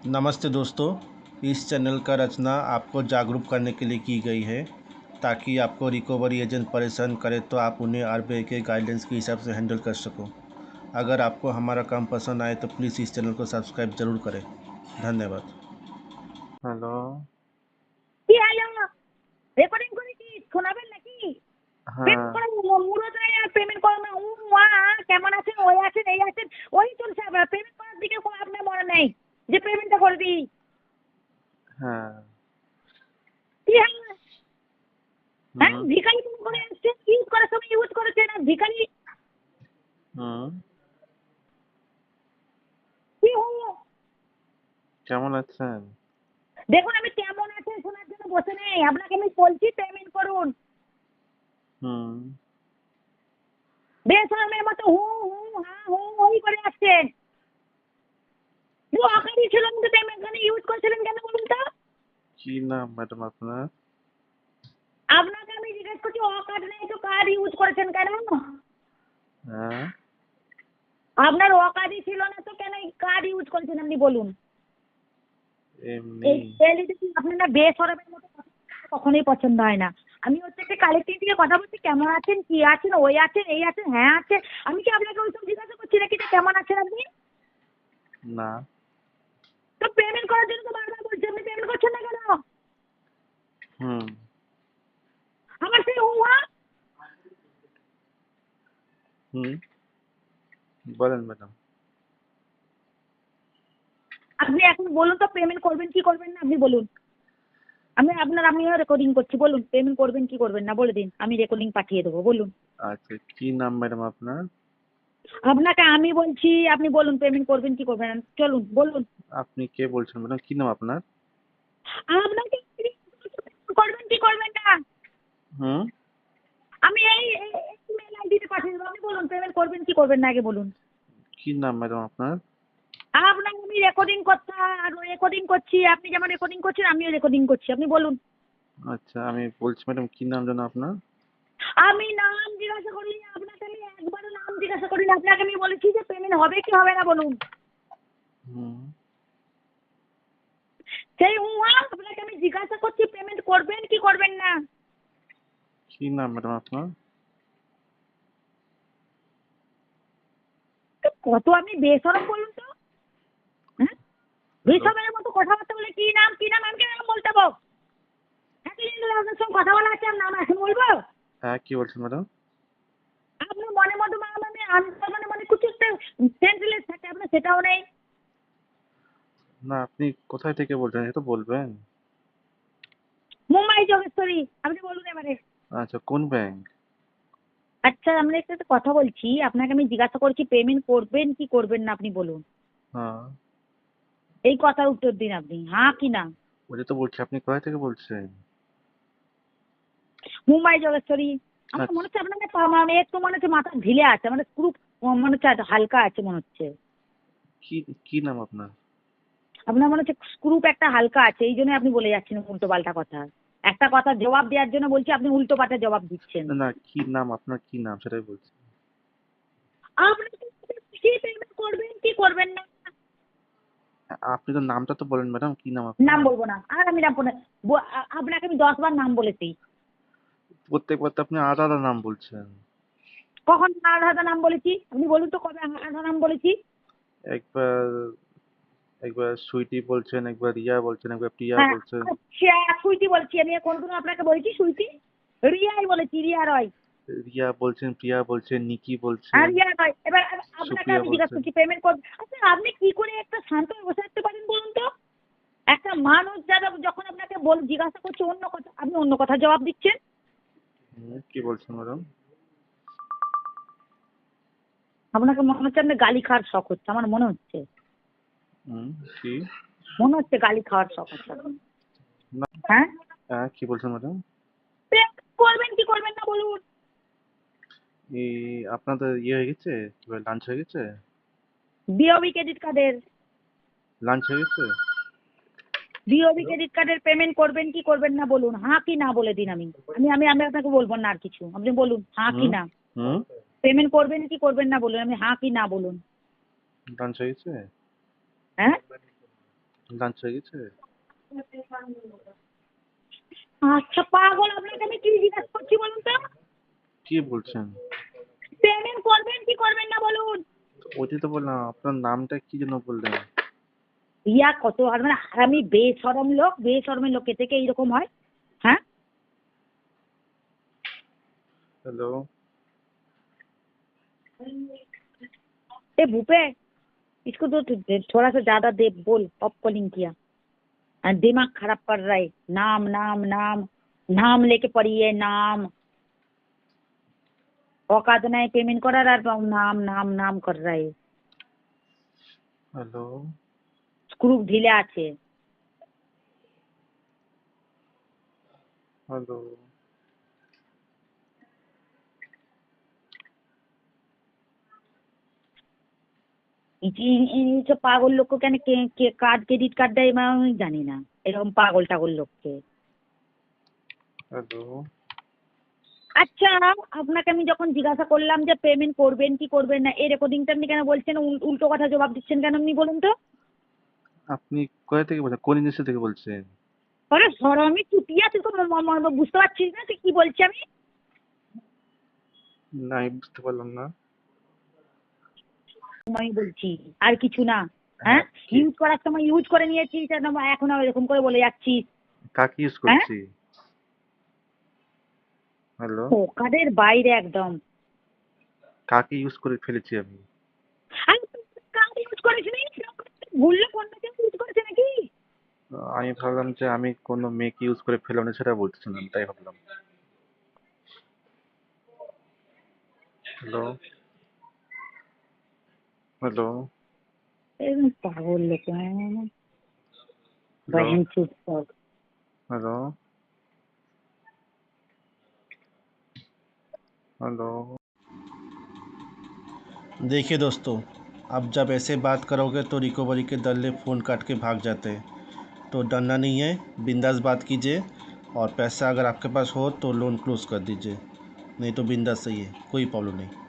नमस्ते दोस्तों। इस चैनल का रचना आपको जागरूक करने के लिए की गई है ताकि आपको रिकवरी एजेंट परेशान करें तो आप उन्हें आरबीआई के गाइडेंस के हिसाब से हैंडल कर सको। अगर आपको हमारा काम पसंद आए तो प्लीज़ इस चैनल को सब्सक्राइब ज़रूर करें। धन्यवाद। হ্যালো। কি হলো? রেকর্ডিং করেছিস? শোনাবেন নাকি? হ্যাঁ। পেমেন্ট করা মুরত আর পেমেন্ট করো না। কেমন আছেন? ওই আছেন, এই আছেন, ওই চলছে। পেমেন্ট করার দিকে কোনো আপনার মনে নেই যে পেমেন্টটা করে দিই। হ্যাঁ। কি হলো? হ্যাঁ, হুম। ভিখারি ফোন করে এসছেন, ইউজ করার সময় ইউজ করেছেন আর ভিখারি হুম। কি হলো? কেমন আছেন? দেখুন আমি কেমন আছেন শোনার জন্য বসে নেই। আপনাকে আমি বলছি পেমেন্ট করুন। হুম। বেশরমের মতো হু হু হা হু হই করে আসছেন। আকারই ছিল কিন্তু পেমেন্ট ইউজ করছিলেন কেন বলুন তো? কি নাম ম্যাডাম আপনার? আপনাকে আমি জিজ্ঞেস করছি কার্ড নেই তো কার্ড ইউজ করেছেন কেন? হ্যাঁ। আপনার কার্ডই ছিল না তো কেন কার্ড ইউজ করেছেন আপনি বলুন? এমনি। এই আপনার না বেসরমের মতো কথা কখনোই পছন্দ হয় না। আমি হচ্ছে একটা কালেক্টিভ থেকে কথা বলছি, কেমন আছেন, কি আছেন, ওই আছেন, এই আছেন, হ্যাঁ আছে। আমি কি আপনাকে ওইসব জিজ্ঞাসা করছি নাকি যে কেমন আছেন আপনি? না। তো পেমেন্ট করার জন্য তো বারবার বলছি, আপনি পেমেন্ট করছেন না কেন? হুম। আমার সেই হুয়া হুম। বলেন ম্যাডাম। আপনি এখন বলুন তো পেমেন্ট করবেন কি করবেন না আপনি বলুন। আমিও রেকর্ডিং করছি, বলুন পেমেন্ট করবেন কি করবেন না বলে দিন, আমি রেকর্ডিং পাঠিয়ে দেবো, বলুন। আচ্ছা, কি নাম ম্যাডাম আপনার? আপনাকে আমি বলছি, আপনি বলুন পেমেন্ট করবেন কি করবেন না, চলুন বলুন। আপনি কে বলছেন ম্যাডাম? কি নাম আপনার? আপনাকে করবেন কি করবেন না হুম। আমি এই মেল আইডিতে পাঠিয়ে দেবো, আপনি বলুন পেমেন্ট করবেন কি করবেন না আগে বলুন। কি নাম ম্যাডাম আপনার? আপনাকে আমি রেকর্ডিং করছি, আপনি যেমন রেকর্ডিং করছেন আমিও রেকর্ডিং করছি, আপনি বলুন। আচ্ছা, আমি বলছি ম্যাডাম, কি নাম যেন আপনার? আমি নাম জিজ্ঞাসা করিনি আপনাকে, আমি একবারও নাম জিজ্ঞাসা করিনি আপনাকে, আমি বলেছি যে পেমেন্ট হবে কি হবে না বলুন। হুম। সেই আপনাকে আমি জিজ্ঞাসা করছি পেমেন্ট করবেন কি করবেন না। কি নাম ম্যাডাম আপনার? কত আপনি বেসরম বলুন তো। হ্যাঁ, বেসরমের মতো কথাবার্তা বলে কি নাম আমি কেন বলতে পারবো? এতদিন ধরে আপনার সঙ্গে কথা বলা আছে, আর নাম এখন বলবো? হ্যাঁ, কি বলছেন ম্যাডাম? আপনার মনের মতো মানে কিছু একটা সেন্সলেস থাকে, আপনার সেটাও নেই। না, আপনি কোথায় থেকে বলছেন এটা তো বলবেন। মুম্বাই যোগেশ্বরী, আপনি বলুন এবারে। আচ্ছা, কোন ব্যাংক? আচ্ছা, আমরা একটা কথা বলছি, আপনাকে আমি জিজ্ঞাসা করছি পেমেন্ট করবেন কি করবেন না আপনি বলুন। হ্যাঁ। এই কথার উত্তর দিন আপনি, হ্যাঁ কি না। ওই তো বলছি, আপনি কোথায় থেকে বলছেন? মুম্বাই যোগেশ্বরী। আমার আচ্ছা। মনে হচ্ছে আপনার একটু মনে হচ্ছে মাথা ঢিলে আছে, মানে স্ক্রু মনে হচ্ছে হালকা আছে মনে হচ্ছে। কি কি নাম আপনার? আপনার মনে হচ্ছে স্ক্রুপ একটা হালকা আছে, এই জন্য আপনি বলে যাচ্ছেন উল্টো পাল্টা কথা। একটা কথা জবাব দেওয়ার জন্য বলছি, আপনি উল্টো পাল্টা জবাব দিচ্ছেন। না, না, কি নাম আপনার? কি নাম সেটাই বলছি। আপনি কি পেমেন্ট করবেন কি করবেন না। আপনি তো নামটা তো বলেন ম্যাডাম, কি নাম আপনার? নাম বলবো না, আর আমি নাম আপনাকে আমি 10 বার নাম বলেছি। প্রত্যেকবার তো আপনি আলাদা আলাদা নাম বলছেন। কখন আলাদা আলাদা নাম বলেছি আপনি বলুন তো, কবে আলাদা নাম বলেছি? একবার একবার সুইটি বলছেন, একবার রিয়া বলছেন, একবার প্রিয়া হ্যাঁ, বলছেন। আচ্ছা সুইটি বলছি, আমি কোনদিন আপনাকে বলেছি সুইটি? রিয়াই বলেছি, রিয়া রয়। রিয়া বলছেন, প্রিয়া বলছেন, নিকি আর বলছেন, রিয়া রয়। এবার আপনাকে সুপ্রিয়া আমি জিজ্ঞাসা বলছেন। করছি পেমেন্ট করবেন। আচ্ছা, আপনি কি করে একটা শান্ত হয়ে বসে থাকতে পারেন বলুন তো? একটা মানুষ যারা যখন আপনাকে জিজ্ঞাসা করছে অন্য কথা, আপনি অন্য কথা জবাব দিচ্ছেন। কি বলছেন ম্যাডাম? আপনাকে মনে হচ্ছে আপনি গালি খাওয়ার শখ হচ্ছে, আমার মনে হচ্ছে। কি? মনে হচ্ছে গালি খাওয়ার শখ হচ্ছে আপনার। না। হ্যাঁ, হ্যাঁ, কি বলছেন ম্যাডাম? করবেন কি করবেন না বলুন। এই আপনাদের হয়ে গেছে, কি বলে, লাঞ্চ হয়ে গেছে? বিওবি ক্রেডিট কার্ডের লাঞ্চ হয়ে গেছে? পেমেন্ট করবেন কি করবেন না বলুন, হ্যাঁ কি না বলে দিন। আমি আমি আমি আমি আপনাকে বলবো না আর কিছু, আপনি বলুন হ্যাঁ কি হুম। না। হুম। পেমেন্ট করবেন কি করবেন না বলুন, আমি হ্যাঁ কি না বলুন। লাঞ্চ হয়ে গেছে? হ্যাঁ, লাঞ্চ হয়ে গেছে? আচ্ছা পাগল, আপনাকে আমি কি জিজ্ঞাসা করছি বলুন তো? কি বলছেন? পেমেন্ট করবেন কি করবেন না বলুন? ওইটাই তো বললাম, আপনার নামটা কি যেন বললেন? ইয়া কত আর মানে হারামি বেশরম লোক, বেশরমের লোকের থেকে এইরকম হয়? হ্যাঁ হ্যালো? ए भूपे, इसको तो थोड़ा सा ज्यादा दे, बोल ऑफ कॉलिंग किया। दिमाग खराब कर रहा है। नाम नाम नाम नाम लेके पड़ी है, नाम औकात नहीं पेमेंट करार আর নাম নাম নাম कर रहा है। হ্যালো? স্ক্রু ঢিলে আছে। হ্যালো? এইসব পাগল লোককে কেন কার্ড ক্রেডিট কার্ড দেয় আমি জানি না, এরকম পাগল টাগল লোককে। হ্যালো? আচ্ছা আপনাকে আমি যখন জিজ্ঞাসা করলাম যে পেমেন্ট করবেন কি করবেন না, এই রেকর্ডিংটা আপনি কেন বলছেন? উল্টো কথা জবাব দিচ্ছেন কেন আপনি বলুন তো? আপনি কোথা থেকে বলছেন? কোন ইন্ডাস্ট্রি থেকে বলছেন? আরে হরামি চুতিয়া, তুই তো বুঝতে পারছিস না তুই কি বলছি আমি? না, আমি বুঝতে পারলাম না। আমি বলছি আর কিছু না। হ্যাঁ, ইউজ করার সময় ইউজ করে নিয়েছিস, আর এখন এরকম করে বলে যাচ্ছিস। কাকে ইউজ হ্যাঁ করছি? হ্যালো? ওকাদের বাইরে একদম। কাকে ইউজ করে ফেলেছি আমি? আর কার্ড ইউজ করেছিস ভুললে অন্য কেউ ইউজ করেছে নাকি? আমি ভাবলাম যে আমি কোনো মেয়েকে ইউজ করে ফেললাম না, সেটা বলতেছিলাম, তাই ভাবলাম। হ্যালো? হ্যালো? এরকম পাগল লোক। হ্যালো? बहन चुप कर। हेलो? हेलो? देखिए दोस्तों, अब जब ऐसे बात करोगे तो रिकवरी के दल्ले फ़ोन काट के भाग जाते हैं। तो डरना नहीं है, बिंदास बात कीजिए, और पैसा अगर आपके पास हो तो लोन क्लोज़ कर दीजिए, नहीं तो बिंदास सही है, कोई प्रॉब्लम नहीं।